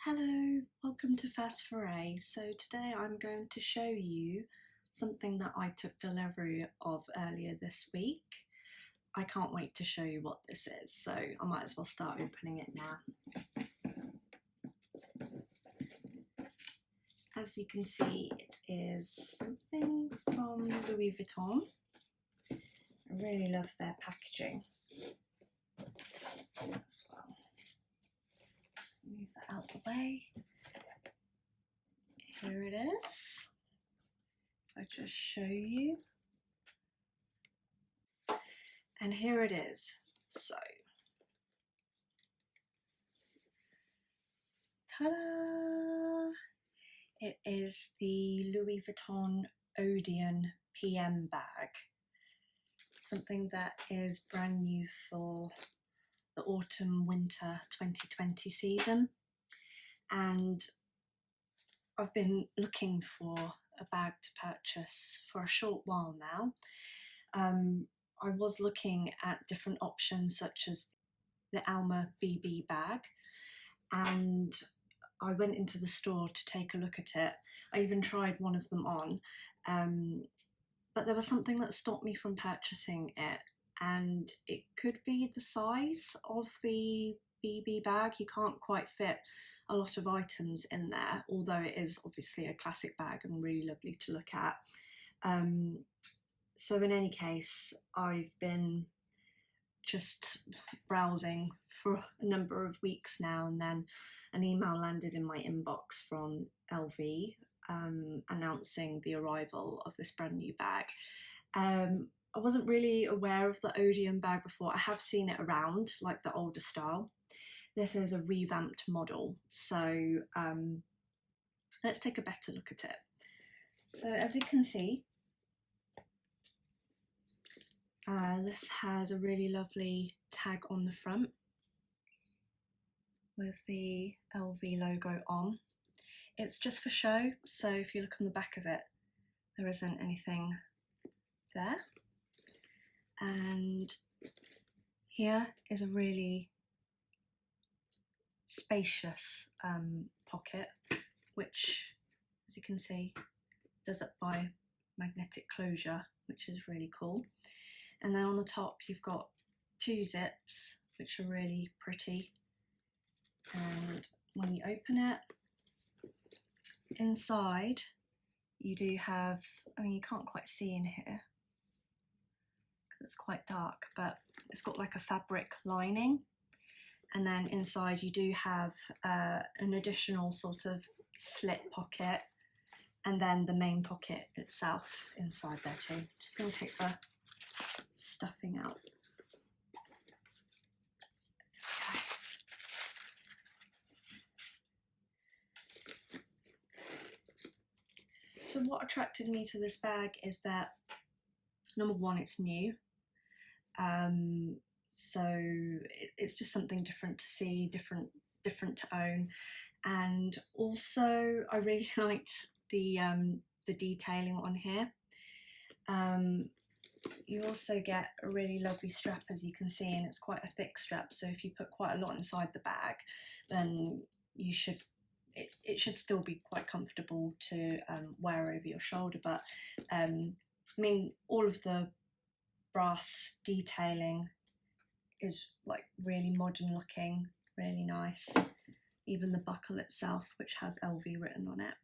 Hello, welcome to First Foray. So today I'm going to show you something that I took delivery of earlier this week. I can't wait to show you what this is, so I might as well start opening it now. As you can see, it is something from Louis Vuitton. I really love their packaging as well. Move that out the way. Here it is. If I just show you. And here it is. So, ta-da! It is the Louis Vuitton Odeon PM bag. Something that is brand new for the autumn-winter 2020 season, and I've been looking for a bag to purchase for a short while now. I was looking at different options such as the Alma BB bag, and I went into the store to take a look at it. I even tried one of them on, but there was something that stopped me from purchasing it. And it could be the size of the BB bag. You can't quite fit a lot of items in there, although it is obviously a classic bag and really lovely to look at. So in any case, I've been just browsing for a number of weeks now, and then an email landed in my inbox from LV announcing the arrival of this brand new bag. I wasn't really aware of the Odeon bag before. I have seen it around, like the older style. This is a revamped model, so let's take a better look at it. So as you can see, this has a really lovely tag on the front with the LV logo on. It's just for show, so if you look on the back of it, there isn't anything there. And here is a really spacious pocket, which, as you can see, does it by magnetic closure, which is really cool. And then on the top you've got two zips, which are really pretty. And when you open it, inside you do have, I mean, you can't quite see in here, it's quite dark, but it's got like a fabric lining, and then inside you do have an additional sort of slit pocket, and then the main pocket itself inside there too. Just going to take the stuffing out. Okay. So what attracted me to this bag is that, number one, it's new. So it's just something different to see, different to own, and also I really liked the detailing on here. You also get a really lovely strap, as you can see, and it's quite a thick strap, so if you put quite a lot inside the bag, then you should, it should still be quite comfortable to wear over your shoulder. But I mean, all of the brass detailing is like really modern looking, really nice. Even the buckle itself, which has LV written on it.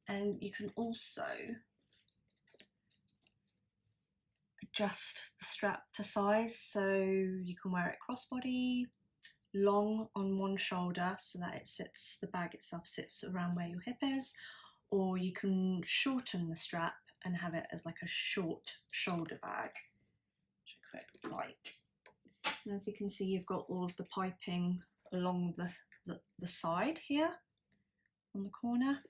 And you can also adjust the strap to size, so you can wear it crossbody, long on one shoulder so that it sits, the bag itself sits around where your hip is, or you can shorten the strap and have it as like a short shoulder bag, which I quite like. And as you can see, you've got all of the piping along the side here on the corner,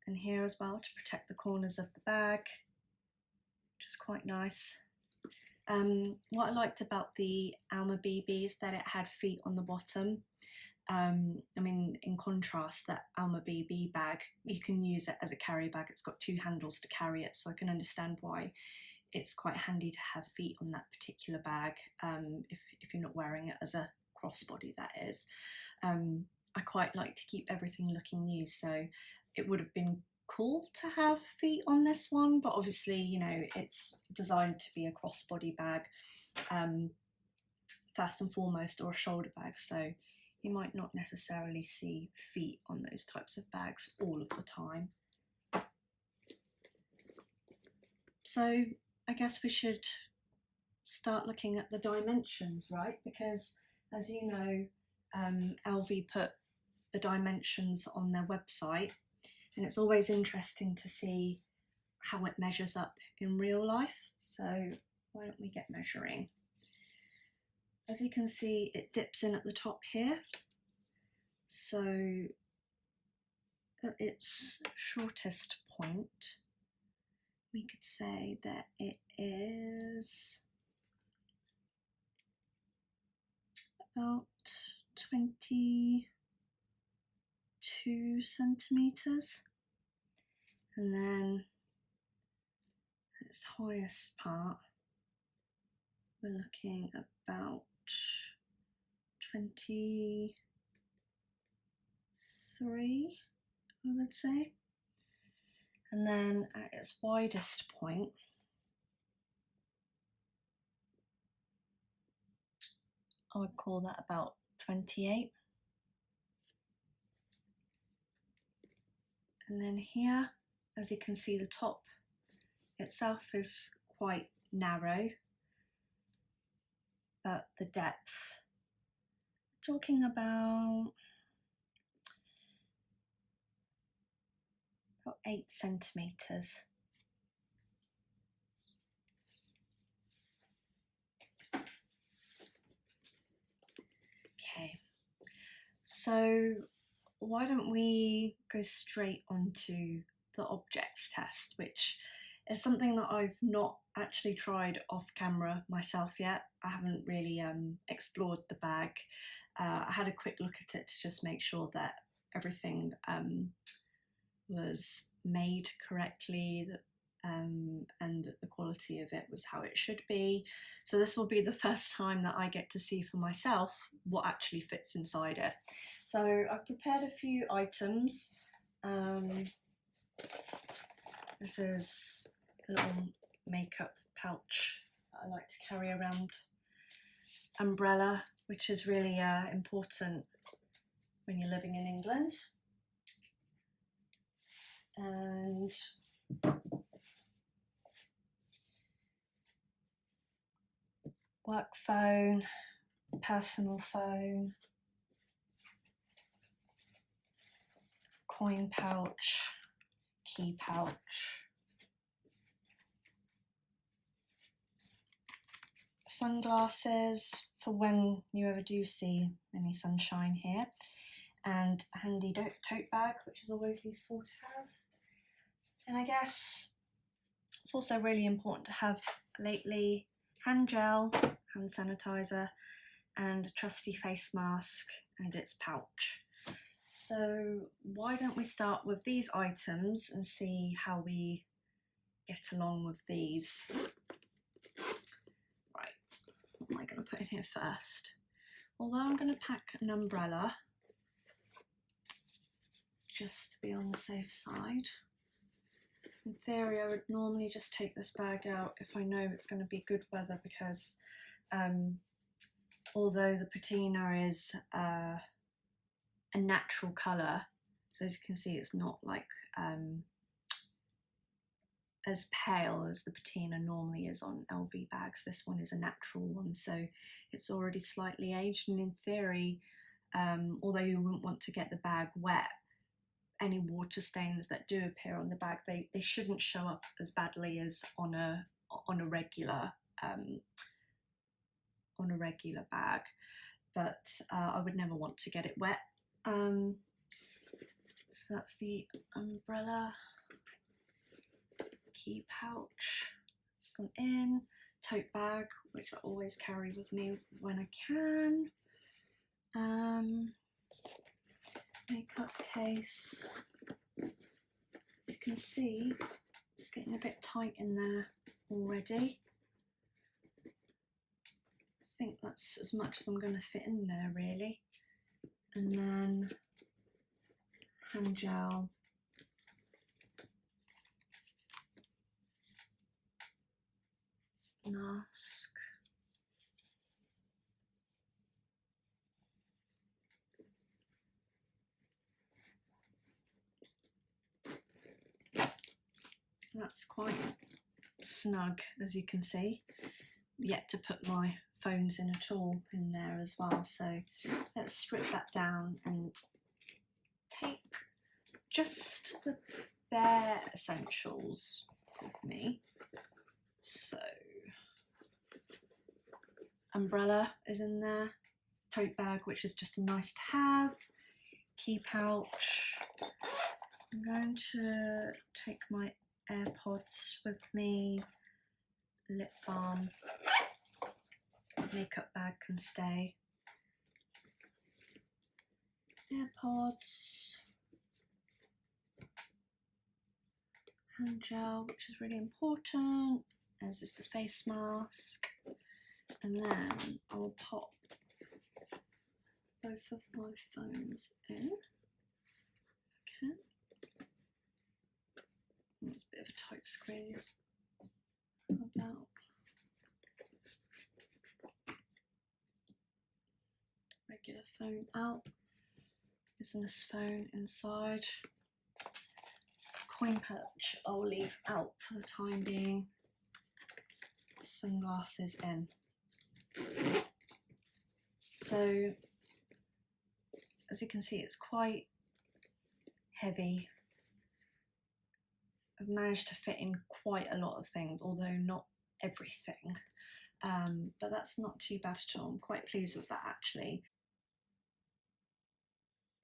and here as well to protect the corners of the bag, which is quite nice. What I liked about the Alma BB is that it had feet on the bottom. I mean, in contrast, that Alma BB bag, you can use it as a carry bag. It's got two handles to carry it, so I can understand why it's quite handy to have feet on that particular bag if you're not wearing it as a crossbody that is. I quite like to keep everything looking new, so it would have been cool to have feet on this one, but obviously, you know, it's designed to be a crossbody bag first and foremost, or a shoulder bag, so you might not necessarily see feet on those types of bags all of the time. So I guess we should start looking at the dimensions, right? Because as you know, LV put the dimensions on their website, and it's always interesting to see how it measures up in real life. So why don't we get measuring? As you can see, it dips in at the top here. So at its shortest point, we could say that it is about 22 centimeters, and then its highest part, we're looking about 23, I would say, and then at its widest point, I would call that about 28. And then here, as you can see, the top itself is quite narrow, but the depth, talking about 8 centimeters. Okay, so why don't we go straight onto the objects test, which is something that I've not actually tried off camera myself yet. I haven't really explored the bag. I had a quick look at it to just make sure that everything was made correctly, and that the quality of it was how it should be. So this will be the first time that I get to see for myself what actually fits inside it. So I've prepared a few items. This is a little makeup pouch that I like to carry around. Umbrella, which is really important when you're living in England. And work phone, personal phone, coin pouch, key pouch, sunglasses for when you ever do see any sunshine here, and a handy tote bag, which is always useful to have. And I guess it's also really important to have lately hand gel, hand sanitizer, and a trusty face mask and its pouch. So why don't we start with these items and see how we get along with these. Right, what am I going to put in here first? Although I'm going to pack an umbrella just to be on the safe side. In theory, I would normally just take this bag out if I know it's going to be good weather, because although the patina is a natural colour, so as you can see, it's not like as pale as the patina normally is on LV bags. This one is a natural one, so it's already slightly aged, and in theory, although you wouldn't want to get the bag wet, any water stains that do appear on the bag, they shouldn't show up as badly as on a regular bag, but I would never want to get it wet. So that's the umbrella, key pouch gone in, tote bag, which I always carry with me when I can, makeup case. As you can see, it's getting a bit tight in there already. I think that's as much as I'm going to fit in there really. And then hand gel, mask, that's quite snug, as you can see. Yet to put my phones in at all in there as well, so let's strip that down and take just the bare essentials with me. So umbrella is in there, tote bag, which is just nice to have, key pouch. I'm going to take my AirPods with me, lip balm, makeup bag can stay, AirPods, hand gel, which is really important, as is the face mask, and then I'll pop both of my phones in. Okay. That's a bit of a tight squeeze. How about regular phone out, business phone inside, coin pouch I'll leave out for the time being, sunglasses in. So as you can see, it's quite heavy. I've managed to fit in quite a lot of things, although not everything, but that's not too bad at all. I'm quite pleased with that actually.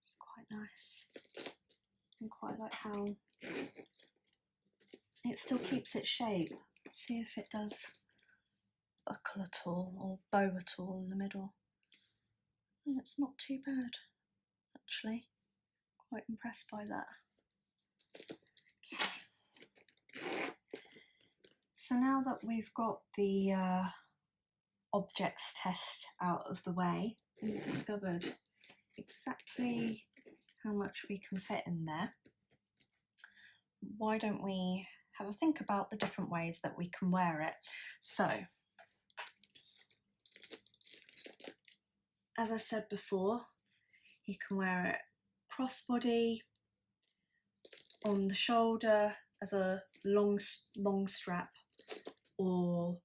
It's quite nice. I quite like how it still keeps its shape. Let's see if it does buckle at all or bow at all in the middle. And it's not too bad actually. Quite impressed by that. Okay. So now that we've got the objects test out of the way, we've discovered exactly how much we can fit in there. Why don't we have a think about the different ways that we can wear it? So, as I said before, you can wear it crossbody, on the shoulder as a long strap, or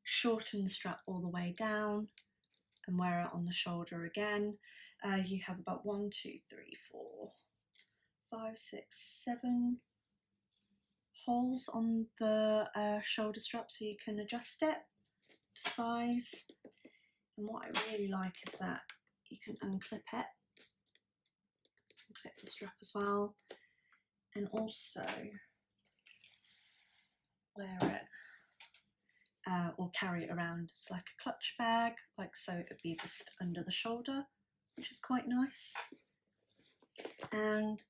shorten the strap all the way down and wear it on the shoulder again. You have about 1, 2, 3, 4, 5, 6, 7 holes on the shoulder strap, so you can adjust it to size. And what I really like is that you can unclip it, clip the strap as well, and also wear it or carry it around. It's like a clutch bag, like so. It would be just under the shoulder, which is quite nice. And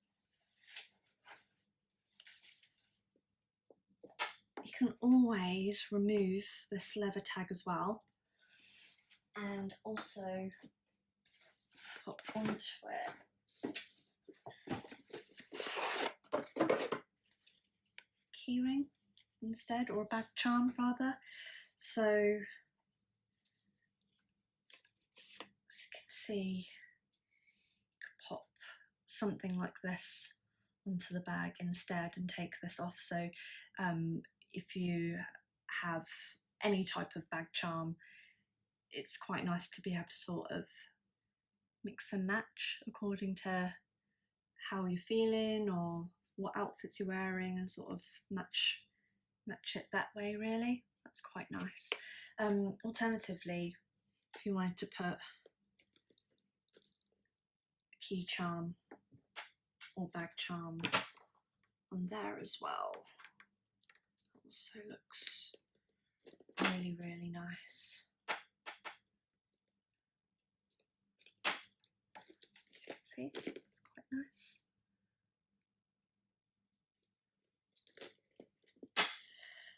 you can always remove this leather tag as well, and also put onto it keyring instead, or a bag charm rather. So as you can see, you could pop something like this onto the bag instead and take this off. So if you have any type of bag charm, it's quite nice to be able to sort of mix and match according to how you're feeling or what outfits you're wearing, and sort of match it that way really. That's quite nice. Alternatively, if you wanted to put a key charm or bag charm on there as well, also looks really, really nice. See, it's quite nice.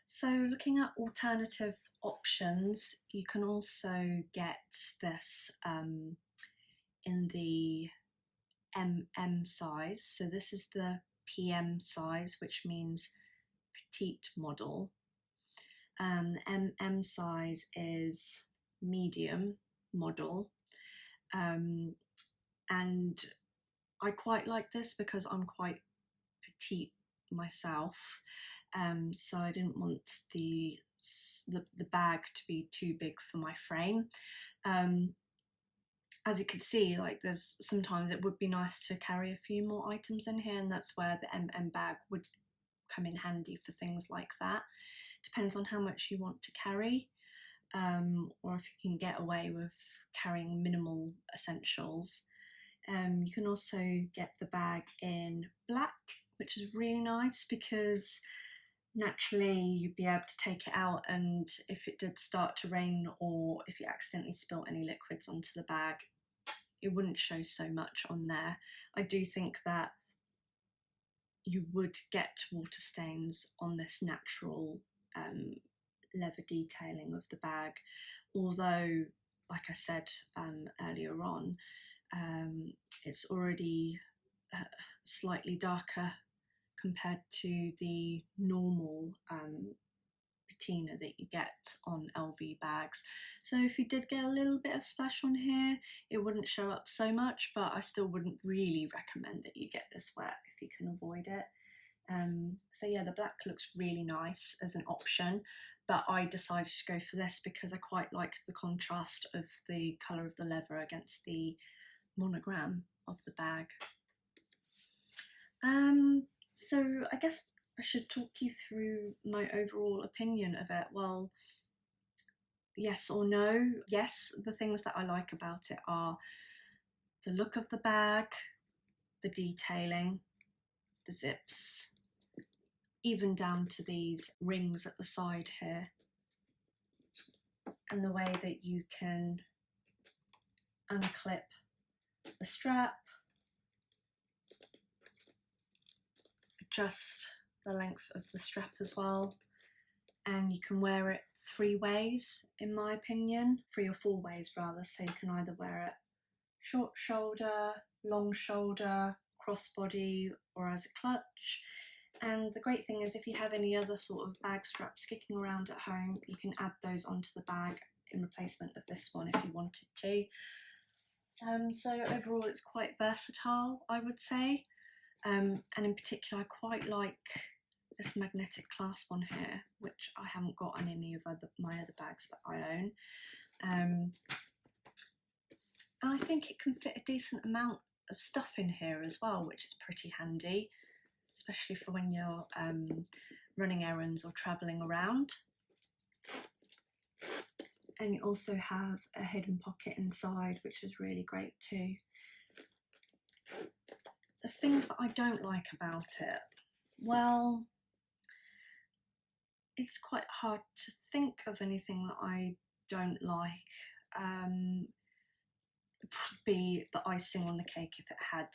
So looking at alternative options, you can also get this in the MM size. So this is the PM size, which means petite model. MM size is medium model, and I quite like this because I'm quite petite myself, so I didn't want the bag to be too big for my frame. As you can see, like, there's sometimes it would be nice to carry a few more items in here, and that's where the MM bag would come in handy for things like that. Depends on how much you want to carry, or if you can get away with carrying minimal essentials. You can also get the bag in black, which is really nice because naturally you'd be able to take it out, and if it did start to rain or if you accidentally spilt any liquids onto the bag, it wouldn't show so much on there. I do think that you would get water stains on this natural leather detailing of the bag, although, like I said earlier on, it's already slightly darker compared to the normal patina that you get on LV bags. So if you did get a little bit of splash on here, it wouldn't show up so much, but I still wouldn't really recommend that you get this wet if you can avoid it. So yeah, the black looks really nice as an option, but I decided to go for this because I quite like the contrast of the colour of the leather against the monogram of the bag. So I guess I should talk you through my overall opinion of it. Well, yes or no. Yes, the things that I like about it are the look of the bag, the detailing, the zips, even down to these rings at the side here, and the way that you can unclip the strap, adjust the length of the strap as well, and you can wear it 3 ways, in my opinion, 3 or 4 ways rather. So you can either wear it short shoulder, long shoulder, crossbody, or as a clutch. And the great thing is, if you have any other sort of bag straps kicking around at home, you can add those onto the bag in replacement of this one if you wanted to. So overall it's quite versatile, I would say, and in particular I quite like this magnetic clasp on here, which I haven't got on any of my other bags that I own. And I think it can fit a decent amount of stuff in here as well, which is pretty handy, especially for when you're running errands or travelling around. And you also have a hidden pocket inside, which is really great too. The things that I don't like about it, well, it's quite hard to think of anything that I don't like. It would be the icing on the cake if it had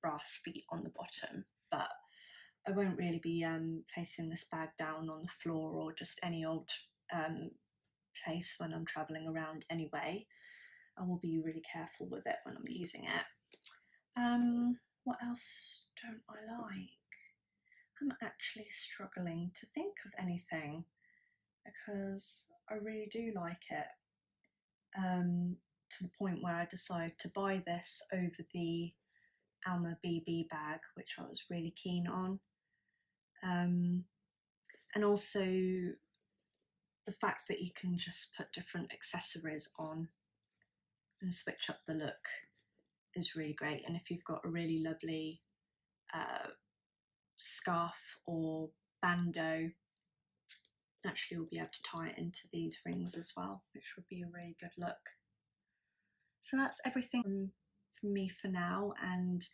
brass feet on the bottom, but I won't really be placing this bag down on the floor or just any old place when I'm travelling around anyway. I will be really careful with it when I'm using it. What else don't I like? I'm actually struggling to think of anything because I really do like it, to the point where I decided to buy this over the Alma BB bag, which I was really keen on. And also the fact that you can just put different accessories on and switch up the look is really great. And if you've got a really lovely scarf or bandeau, actually you'll be able to tie it into these rings as well, which would be a really good look. So that's everything from me for now, and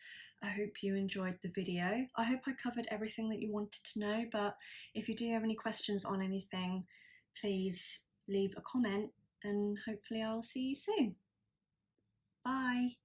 I hope you enjoyed the video. I hope I covered everything that you wanted to know, but if you do have any questions on anything, please leave a comment and hopefully I'll see you soon. Bye.